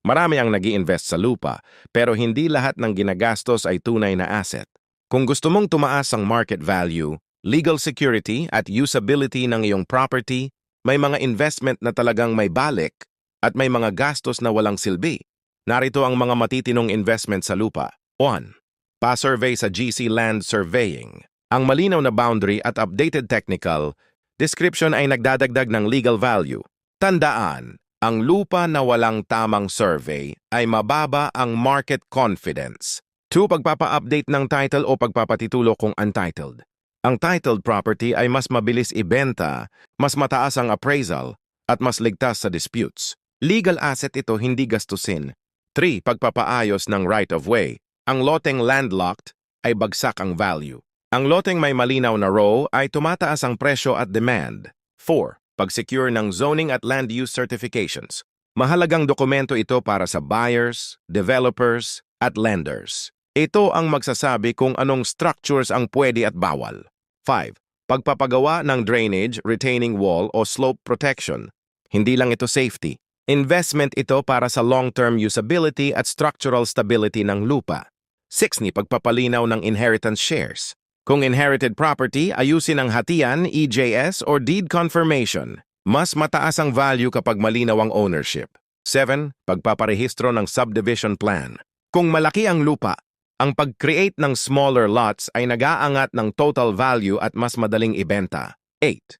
Marami ang nag-i-invest sa lupa, pero hindi lahat ng ginagastos ay tunay na asset. Kung gusto mong tumaas ang market value, legal security at usability ng iyong property, may mga investment na talagang may balik at may mga gastos na walang silbi. Narito ang mga matitinong investment sa lupa. 1. Pa-survey sa GC Land Surveying. Ang malinaw na boundary at updated technical description ay nagdadagdag ng legal value. Tandaan, ang lupa na walang tamang survey ay mababa ang market confidence. 2. Pagpapa-update ng title o pagpapatitulo kung untitled. Ang titled property ay mas mabilis ibenta, mas mataas ang appraisal, at mas ligtas sa disputes. Legal asset ito, hindi gastusin. 3. Pagpapaayos ng right-of-way. Ang loteng landlocked ay bagsak ang value. Ang loteng may malinaw na row ay tumataas ang presyo at demand. 4. Pag-secure ng zoning at land use certifications. Mahalagang dokumento ito para sa buyers, developers, at lenders. Ito ang magsasabi kung anong structures ang pwede at bawal. 5. Pagpapagawa ng drainage, retaining wall o slope protection. Hindi lang ito safety. Investment ito para sa long-term usability at structural stability ng lupa. 6. Pagpapalinaw ng inheritance shares. Kung inherited property, ayusin ang hatian, EJS, or deed confirmation. Mas mataas ang value kapag malinaw ang ownership. 7. Pagpaparehistro ng subdivision plan. Kung malaki ang lupa, ang pag-create ng smaller lots ay nag-aangat ng total value at mas madaling ibenta. 8.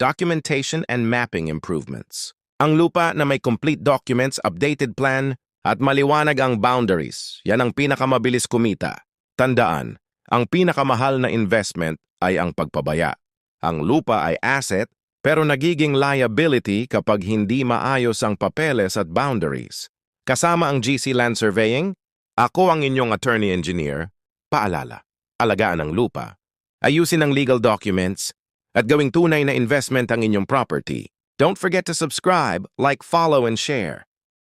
Documentation and mapping improvements. Ang lupa na may complete documents, updated plan, at maliwanag ang boundaries, yan ang pinakamabilis kumita. Tandaan, ang pinakamahal na investment ay ang pagpabaya. Ang lupa ay asset, pero nagiging liability kapag hindi maayos ang papeles at boundaries. Kasama ang GC Land Surveying, ako ang inyong attorney engineer. Paalala, alagaan ang lupa, ayusin ang legal documents, at gawing tunay na investment ang inyong property. Don't forget to subscribe, like, follow, and share.